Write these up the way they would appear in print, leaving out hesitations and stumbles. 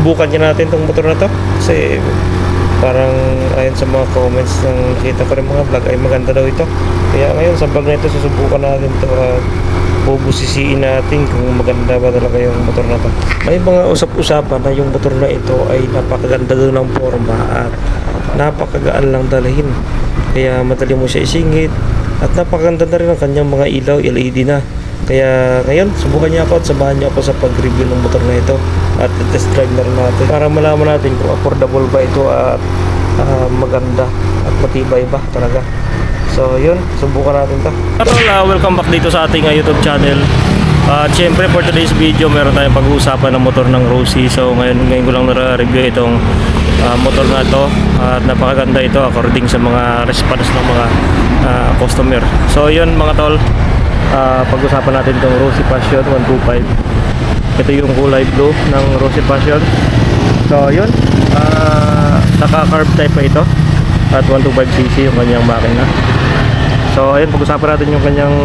subukan niya natin tong motor na to kasi parang ayon sa mga comments ng nakita ko rin mga vlog ay maganda daw ito. Kaya ngayon sa vlog na ito susubukan natin to at bubusisiin natin kung maganda ba talaga yung motor na to. May mga usap-usapan na yung motor na ito ay napakaganda daw ng forma at napakagaan lang dalhin. Kaya madali mo siya isingit at napakaganda na rin ang kanyang mga ilaw LED na. Kaya ngayon, subukan niya ako at samahan niya ako sa pag-review ng motor na ito at test drive na rin natin para malaman natin kung affordable ba ito at maganda at matibay ba talaga. So yun, subukan natin to. Welcome back dito sa ating YouTube channel. At syempre for today's video meron tayong pag-uusapan ng motor ng Rossi. So ngayon ko lang na-review itong motor na ito at napakaganda ito according sa mga response ng mga customer. So yun mga tol, pag-usapan natin itong Rossi Passion 125. Ito yung kulay blue ng Rossi Passion. So yun, naka-carb type pa ito at 125cc yung kanyang makina. So ayun, pag-usapan natin yung kanyang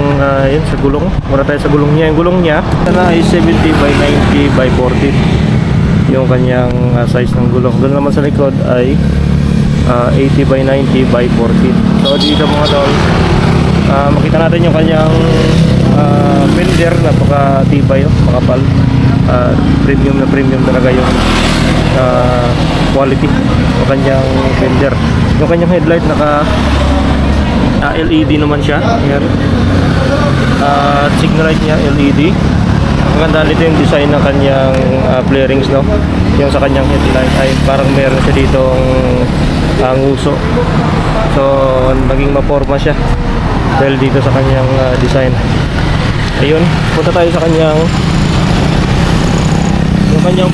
yun, sa gulong. Muna tayo sa gulong niya. Yung gulong niya na ay 70 by 90 by 40 yung kanyang size ng gulong. Doon naman sa likod ay 80 by 90 by 40. So dito mga tol, makita natin yung kanyang fender. Napaka-tibay, makapal, premium talaga yung quality ng kanyang fender. Yung kanyang headlight naka LED naman siya. Ayan. Signal light niya LED. Maganda nito yung design ng kanyang flarings, no? Yung sa kanyang headlight ay parang meron siya ditong nguso. So naging maporma siya dahil dito sa kanyang design. Ayun, punta tayo sa kanyang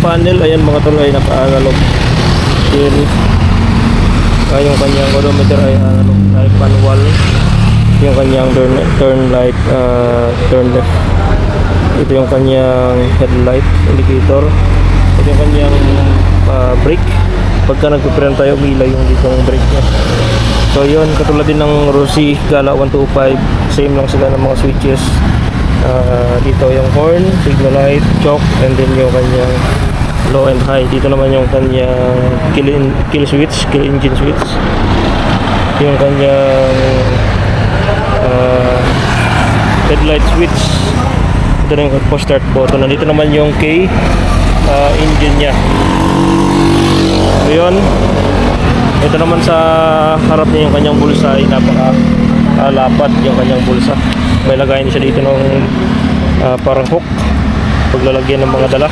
panel. Ayan mga tol, ay naka-analog steering. Yung kanyang odometer ay analog type manual. Yung kanyang turn light, turn left. Ito yung kanyang headlight indicator. Ito yung kanyang brake. Pagka nagpipreno tayo, umilaw yung ditong brake niya. So yun, katulad din ng Rossi Gala 125, same lang sila ng mga switches. Dito yung horn, signal light, choke, and then yung kanyang low and high. Dito naman yung kanyang kill switch, kill engine switch. Yung kanyang headlight switch. Ito na yung push start button. Nandito naman yung K engine nya. Ayun. Ito naman sa harap niya yung kanyang bulsa ay napaka-lapad yung kanyang bulsa. May lagayin siya dito ng parang hook paglalagyan ng mga dala.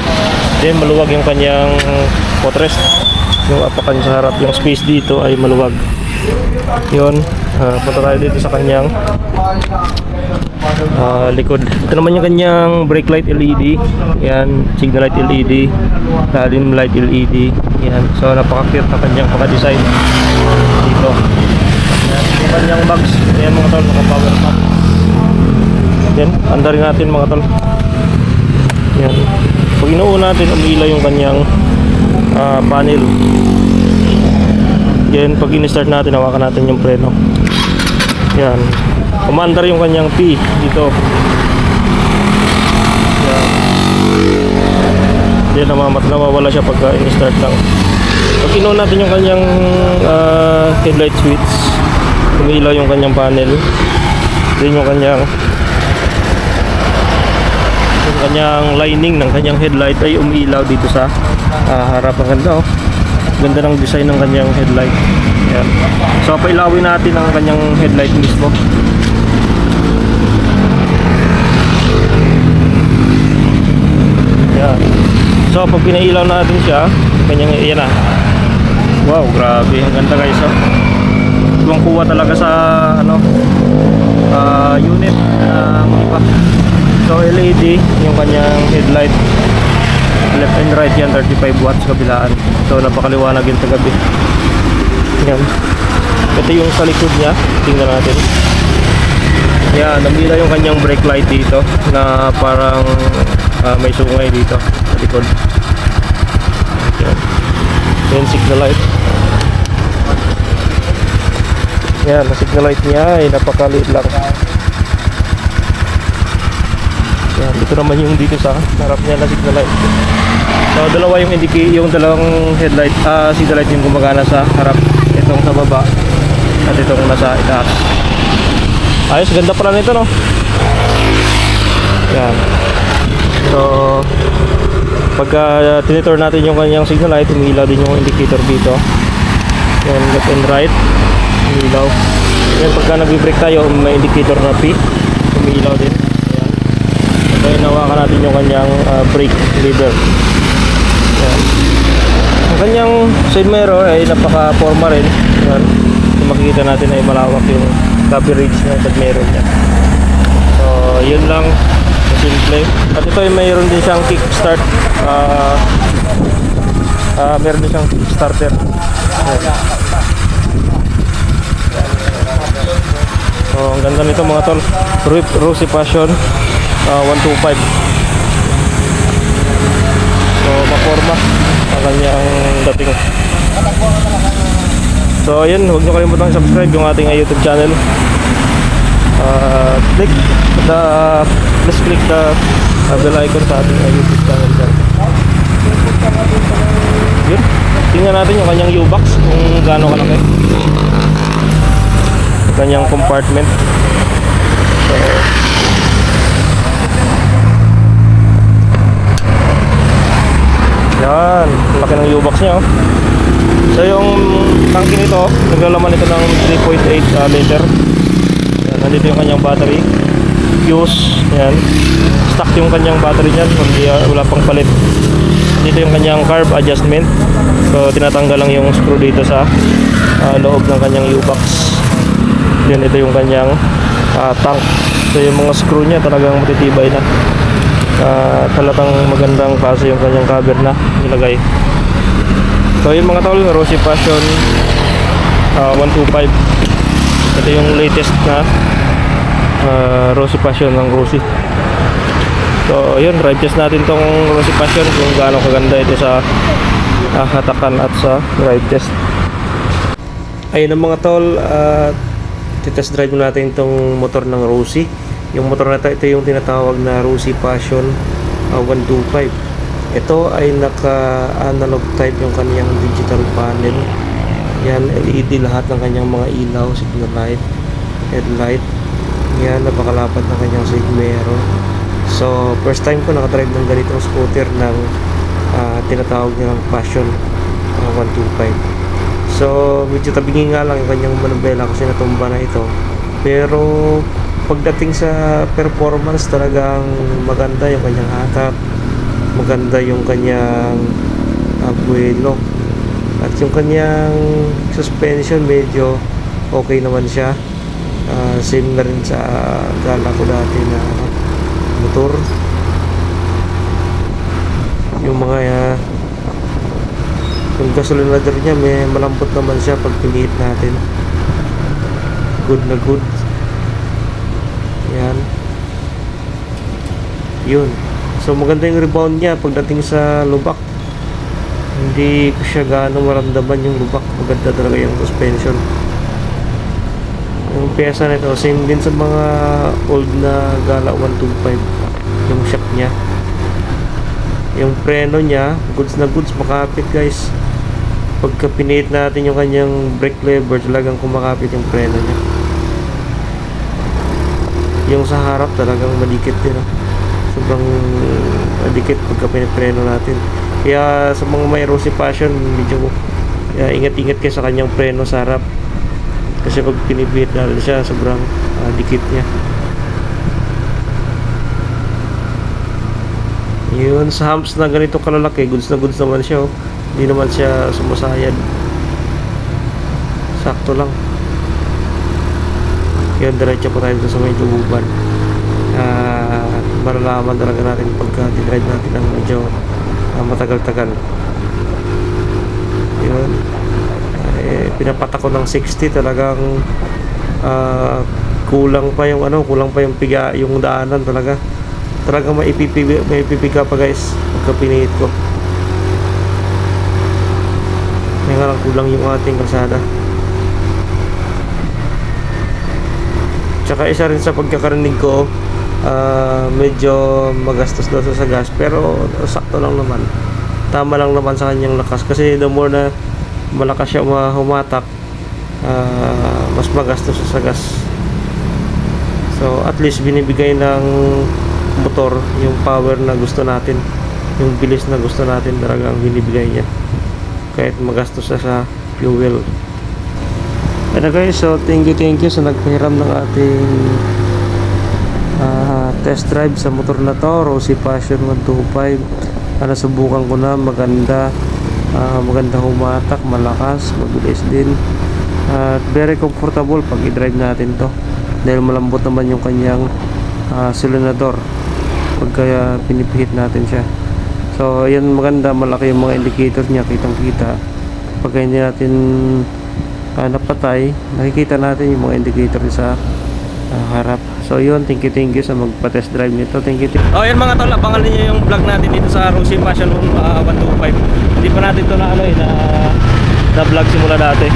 Then maluwag yung kanyang footrest. Yung apakan sa harap, yung space dito ay maluwag. Yun, punta tayo dito sa kanyang likod. Ito naman yung kanyang brake light LED. Yan, signal light LED, talim light LED. Yan, so napaka-cute na kanyang paka-design dito. Yan, yung kanyang bags. Yan mga tol, naka-power pack. Yan, andarin natin mga tol. Yan, pag inuuna natin, umila yung kanyang panel. Yan, pag in-start natin, hawakan natin yung preno. Yan, umandar yung kanyang P dito. Yan, yan, nawawala siya pag in-start lang. Pag inuuna natin yung kanyang headlight switch, umilaw yung kanyang panel. Then yung kanyang lining ng kanyang headlight ay umiilaw dito sa harap. Ang ganda, oh. Ganda ng design ng kanyang headlight. Ayan. So pailawin natin ang kanyang headlight mismo. Ayan. So pag pinailaw natin siya, kanyang, ayan na. Wow, grabe, ang ganda guys, oh. Ibang kuha talaga sa unit iba. So LED yung kanyang headlight, left and right yan, 35 watts kabilaan. So napakaliwanag yun sa gabi. Yan, ito yung sa likod nya, tingnan natin. Yan, namila yung kanyang brake light dito na parang may sungay dito sa likod. Yan, yung signal light. Yan, ang signal light nya ay napakaliit lang. Yan, dito naman yung dito sa harap niya na signal light. So dalawa yung yung dalawang headlight, city light yung gumagana sa harap, itong sa baba at itong nasa itaas. Ayos, ganda pala nito, no? Yan. So pagka tinitor natin yung kanyang signal light, umiilaw din yung indicator dito. Yan, left and right, umiilaw. Yan, pagka nag-brake tayo, may indicator na P, umiilaw din. Yan. So inawakan natin yung kanyang brake lever. Yan. Ang kanyang side mirror ay napaka-forma rin. Yan. Kung makikita natin ay malawak yung coverage ng side mirror niya. So yun lang, simple. At ito ay mayroon din siyang kickstart. Meron din siyang kickstarter. Yan. So ang ganda nito mga tol, Rosy Passion 125. So maporma ang kanyang dating. So ayun, huwag nyo kalimutang subscribe yung ating YouTube channel. Please click the bell icon sa ating YouTube channel dyan. Yun, tingnan natin yung kanyang U-box kung gaano kalaki, kanyang compartment. So yan, laki ng U-box nya, oh. So yung tangke nito, naglalaman ito ng 3.8 liter. Yan, nandito yung kanyang battery, fuse. Yan, stock yung kanyang battery nyan, wala pang palit. Dito yung kanyang carb adjustment. So tinatanggal lang yung screw dito sa loob ng kanyang U-box. Then ito yung kanyang tank. So yung mga screw nya talagang matitibay na. Talatang magandang klase yung kanyang cover na nilagay. So yung mga tol, Rosy Passion 125. Ito yung latest na Rosy Passion ng Rosy. So yun, drive test natin tong Rosy Passion kung gaano kaganda ito sa hatakan at sa drive test. Ayun ang mga tol, titest drive natin tong motor ng Rosy. Yung motor na ito yung tinatawag na Rosy Passion 125. Ito ay naka-analog type yung kanyang digital panel. Yan, LED lahat ng kanyang mga ilaw, signal light, headlight. Yan, napakalapad ng kanyang side mirror. So, first time ko nakadrive ng ganitong scooter ng tinatawag nilang Passion 125. So, medyo tabingin nga lang yung kanyang manubela kasi natumba na ito. Pero, pagdating sa performance, talagang maganda yung kanyang hatak, maganda yung kanyang buwelo, at yung kanyang suspension medyo okay naman siya. Same na rin sa gala ko dati na motor. Yung mga yung gasolinator niya, may malambot naman siya pag piniit natin. Good na good. Yan. Yun. So maganda yung rebound niya pagdating sa lubak. Hindi ko siya gaano maramdaman yung lubak. Maganda talaga yung suspension. Yung pyesa nito, same din sa mga old na Gala 125. Yung shock niya. Yung preno niya, goods na goods, makapit guys. Pagka piniit natin yung kanyang brake lever, talagang kumakapit yung preno niya. Yung sa harap talagang madikit din, no? Sobrang madikit pagka pinipreno natin. Kaya sa mga may Rosy Passion, medyo ingat-ingat kayo sa kanyang preno sa harap. Kasi pag pinipihit natin siya, sobrang dikit niya. Yun, sa humps na ganito kalalaki, goods na goods naman siya, oh. Hindi naman siya sumasayad. Sakto lang. Yun, diretso po tayo sa may tububan. Maralaman talaga natin pagka dinride natin ang medyo matagal-tagal. Yun. Pinapatak ko ng 60, talagang kulang pa yung piga, yung daanan talaga. Talagang may ipipiga pa guys pagka pinihit ko. Kaya nga lang kulang yung ating kalsada. Tsaka isa rin sa pagkakarinig ko, medyo magastos daw sa gas, pero sakto lang naman. tama lang naman sa kanyang lakas, kasi the more na malakas siya humatak, mas magastos siya sa gas. So at least binibigay ng motor yung power na gusto natin, yung bilis na gusto natin, talagang binibigay niya kahit magastos siya sa fuel. Ano guys, so thank you sa nagpahiram ng ating test drive sa motor na to, Rosy Passion 125. Nasubukan ko na, maganda humatak, malakas, mabilis din, at very comfortable pag i-drive natin to, dahil malambot naman yung kanyang silinador pagka pinipihit natin siya. So yan, maganda, malaki yung mga indicators niya, kitang kita. Pag hindi natin napatay, nakikita natin yung mga indicator sa harap. So yun, thank you sa magpa-test drive nito. Thank you. Oh, yan mga tol, abangan niyo yung vlog natin dito sa Rosy Passion 125. Hindi pa natin to na na vlog simula dati.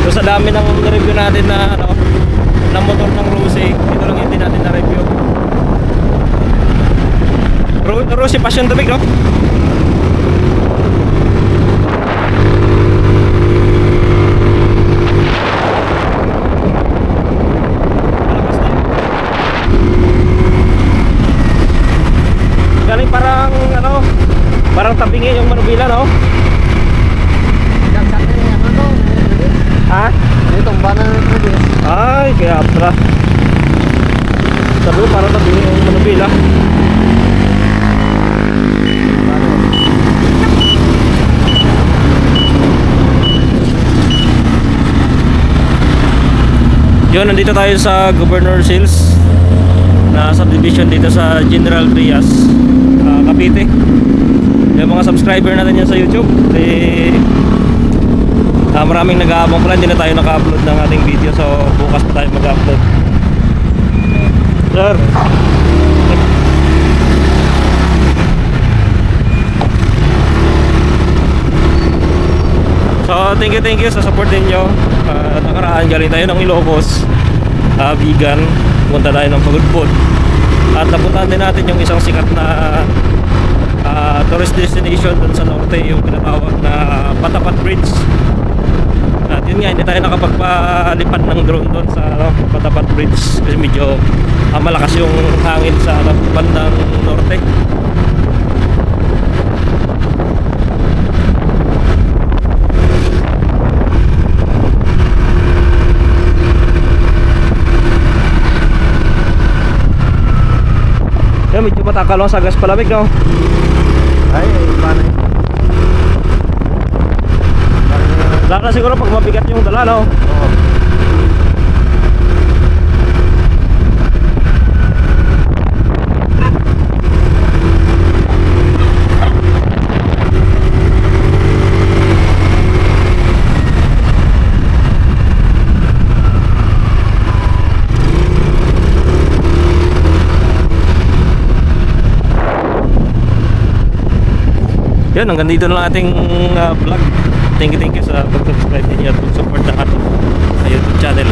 So sa dami ng review natin na ng motor ng Rosy, ito lang hindi natin na review. Rosy Passion to big, no? Galing parang tabingi yung manubila, no? Ha? Ay, kaya pala. Sabi ko parang tabingi yung manubila. Yun, nandito tayo sa Governor's Hills na subdivision dito sa General Trias, Cavite. Yung mga subscriber natin yan sa YouTube, maraming nag-aabang pala, hindi na tayo naka-upload ng ating video, so bukas pa tayo mag-upload. Sir, so thank you sa support ninyo. Nakaraan galing tayo ng Ilocos, vegan, punta tayo ng Pagudpod, at napuntahan din natin yung isang sikat na tourist destination dun sa norte, yung pinatawag na Patapat Bridge. At yun nga, hindi tayo nakapagpalipad ng drone doon sa Patapat Bridge kasi medyo malakas yung hangin sa bandang norte. Yan, medyo matakalong sa gas palamig, no? Ay, paano yun? Lalo na siguro pag mabigat yung dala, no? Oo. Yun, hanggang dito na lang ating vlog. Thank you sa pag-subscribe ninyo at pag-support ng ating YouTube channel.